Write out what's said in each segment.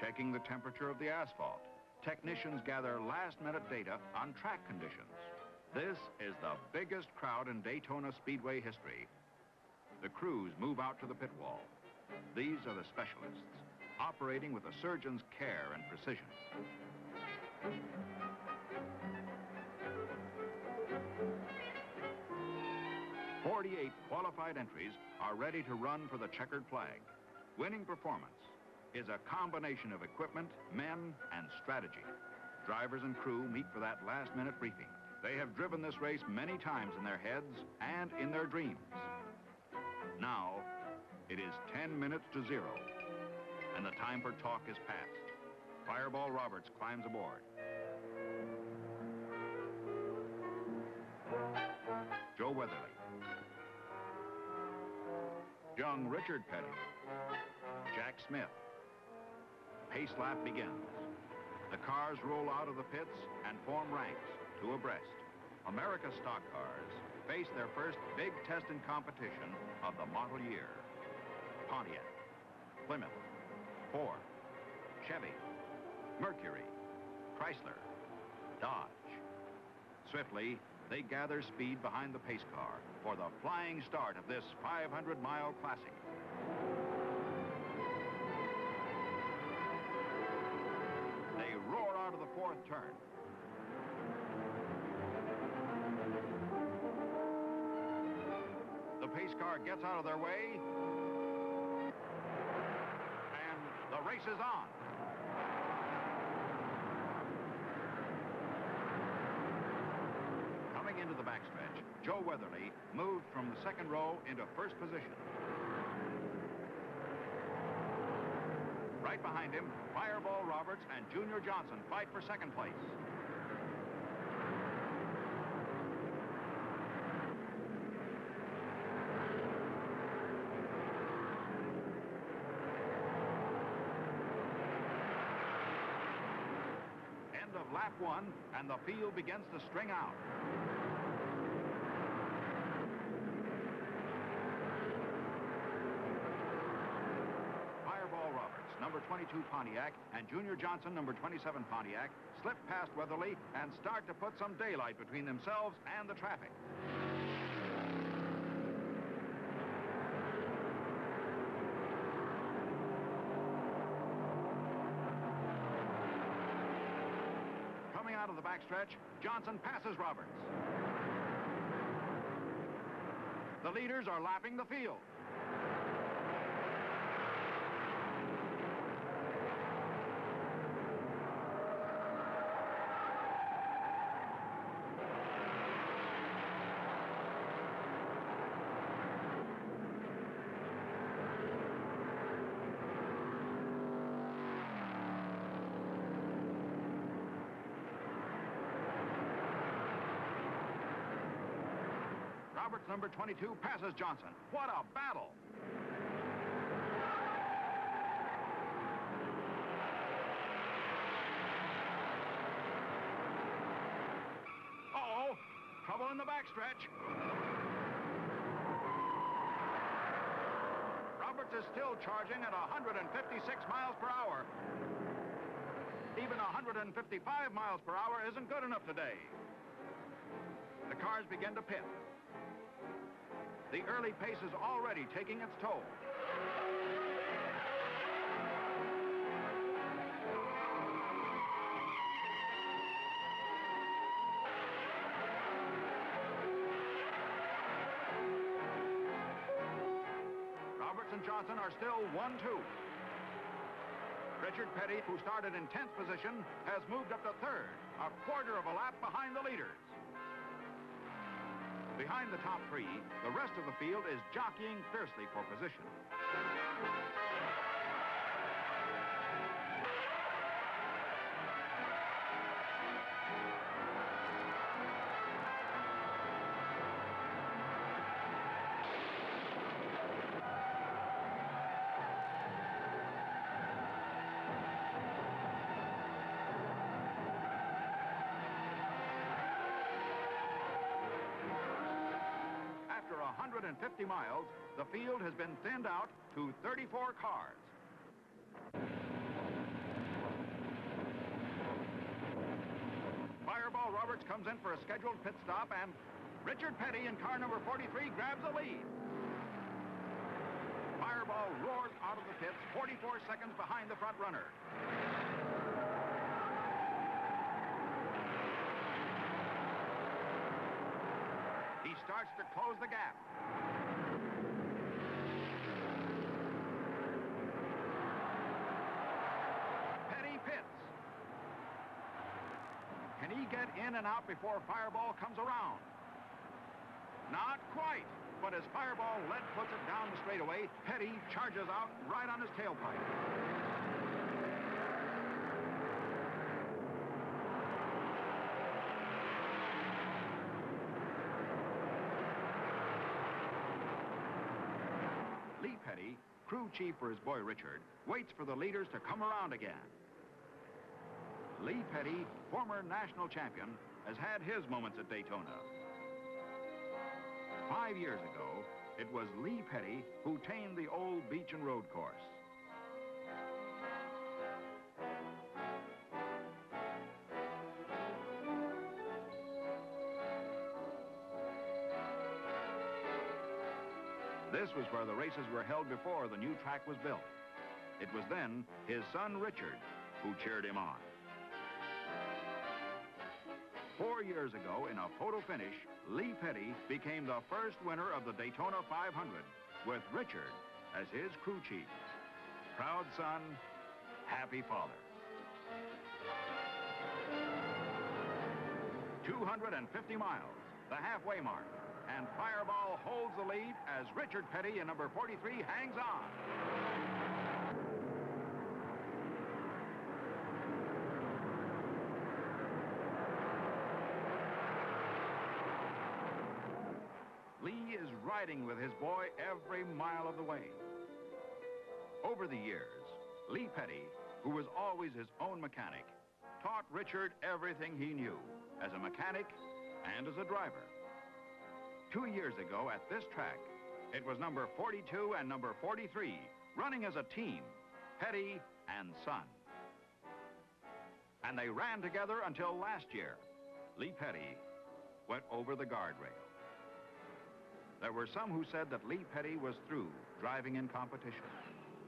Checking the temperature of the asphalt, technicians gather last-minute data on track conditions. This is the biggest crowd in Daytona Speedway history. The crews move out to the pit wall. These are the specialists, operating with a surgeon's care and precision. "48 qualified entries are ready to run for the checkered flag. Winning performance is a combination of equipment, men, and strategy. Drivers and crew meet for that last-minute briefing. They have driven this race many times in their heads and in their dreams. Now, it is 10 minutes to 0, and the time for talk is past. Fireball Roberts climbs aboard. Joe Weatherly. Young Richard Petty. Jack Smith. Pace lap begins. The cars roll out of the pits and form ranks, two abreast. America's stock cars face their first big test and competition of the model year. Pontiac, Plymouth, Ford, Chevy, Mercury, Chrysler, Dodge. Swiftly, they gather speed behind the pace car for the flying start of this 500-mile classic. They roar out of the fourth turn. The pace car gets out of their way, and the race is on. Coming into the backstretch, Joe Weatherly moved from the second row into first position. Right behind him, Fireball Roberts and Junior Johnson fight for second place. End of lap 1, and the field begins to string out. Fireball Roberts, number 22 Pontiac, and Junior Johnson, number 27 Pontiac, slip past Weatherly and start to put some daylight between themselves and the traffic. Coming out of the backstretch, Johnson passes Roberts. The leaders are lapping the field. Roberts, number 22, passes Johnson. What a battle! Uh-oh, trouble in the backstretch. Roberts is still charging at 156 miles per hour. Even 155 miles per hour isn't good enough today. The cars begin to pit. The early pace is already taking its toll. Roberts and Johnson are still 1-2. Richard Petty, who started in 10th position, has moved up to 3rd, a quarter of a lap behind the leaders. Behind the top 3, the rest of the field is jockeying fiercely for position. After 150 miles, the field has been thinned out to 34 cars. Roberts comes in for a scheduled pit stop, and Richard Petty in car number 43 grabs the lead. Fireball roars out of the pits, 44 seconds behind the front runner. He starts to close the gap. Petty pits. Can he get in and out before Fireball comes around? Not quite. But as Fireball lead puts it down the straightaway, Petty charges out right on his tailpipe. Lee Petty, crew chief for his boy Richard, waits for the leaders to come around again. Lee Petty, former national champion, has had his moments at Daytona. 5 years ago, it was Lee Petty who tamed the old beach and road course. This was where the races were held before the new track was built. It was then his son Richard who cheered him on. 4 years ago, in a photo finish, Lee Petty became the first winner of the Daytona 500 with Richard as his crew chief. Proud son, happy father. 250 miles, the halfway mark, and Fireball holds the lead as Richard Petty in number 43 hangs on. Lee is riding with his boy every mile of the way. Over the years, Lee Petty, who was always his own mechanic, taught Richard everything he knew as a mechanic and as a driver. 2 years ago at this track, it was number 42 and number 43 running as a team, Petty and son. And they ran together until last year. Lee Petty went over the guardrail. There were some who said that Lee Petty was through driving in competition.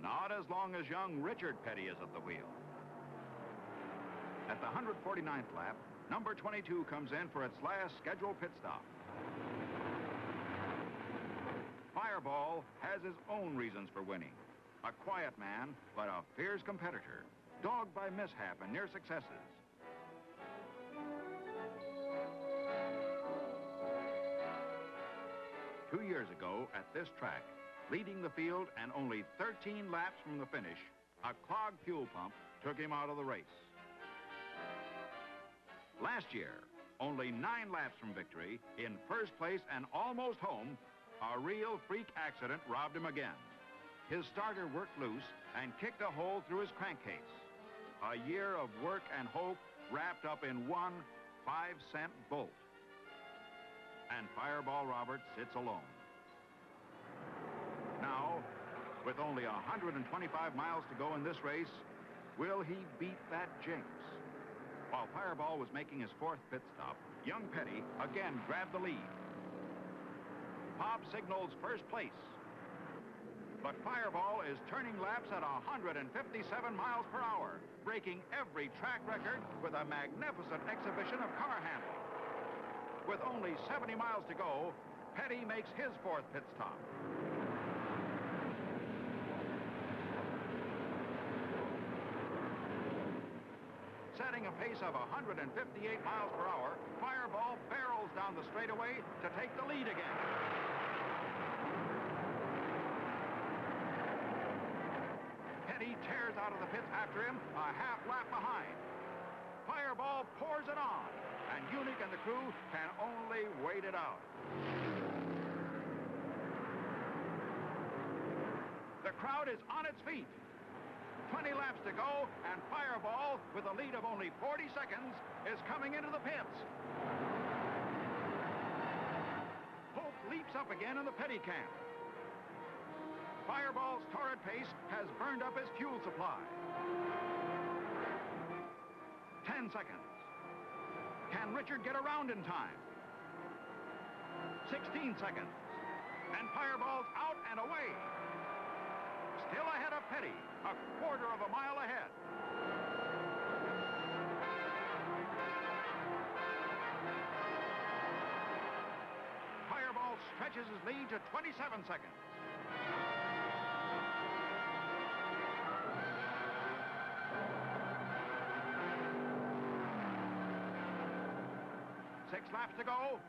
Not as long as young Richard Petty is at the wheel. At the 149th lap, number 22 comes in for its last scheduled pit stop. Fireball has his own reasons for winning. A quiet man, but a fierce competitor, dogged by mishap and near successes. 2 years ago at this track, leading the field and only 13 laps from the finish, a clogged fuel pump took him out of the race. Last year, only 9 laps from victory, in first place and almost home, a real freak accident robbed him again. His starter worked loose and kicked a hole through his crankcase. A year of work and hope wrapped up in one 5-cent bolt. And Fireball Roberts sits alone. Now, with only 125 miles to go in this race, will he beat that jinx? While Fireball was making his 4th pit stop, young Petty again grabbed the lead. Pop signals first place. But Fireball is turning laps at 157 miles per hour, breaking every track record with a magnificent exhibition of car handling. With only 70 miles to go, Petty makes his 4th pit stop. Setting a pace of 158 miles per hour, Fireball barrels down the straightaway to take the lead again. Petty tears out of the pits after him, a half lap behind. Fireball pours it on, and Unique and the crew can only wait it out. The crowd is on its feet. 20 laps to go, and Fireball, with a lead of only 40 seconds, is coming into the pits. Hope leaps up again in the Petty camp. Fireball's torrid pace has burned up his fuel supply. 10 seconds. Can Richard get around in time? 16 seconds. And Fireball's out and away. Still ahead of Petty, a quarter of a mile ahead. Fireball stretches his lead to 27 seconds. Six laps to go.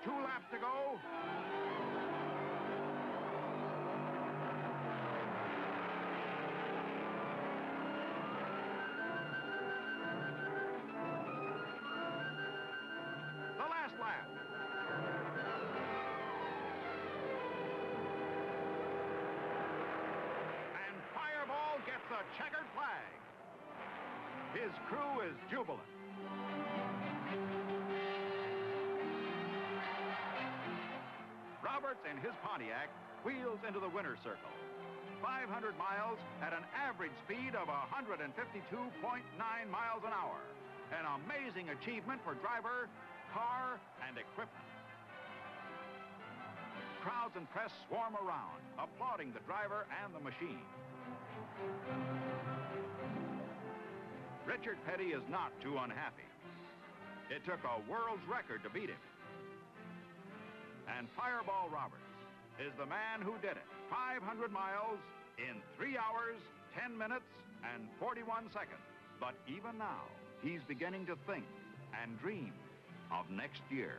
Two laps to go. The last lap. And Fireball gets a checkered flag. His crew is jubilant. Roberts and his Pontiac wheels into the winner's circle. 500 miles at an average speed of 152.9 miles an hour. An amazing achievement for driver, car, and equipment. Crowds and press swarm around, applauding the driver and the machine. Richard Petty is not too unhappy. It took a world's record to beat him. And Fireball Roberts is the man who did it. 500 miles in 3 hours, 10 minutes, and 41 seconds. But even now, he's beginning to think and dream of next year.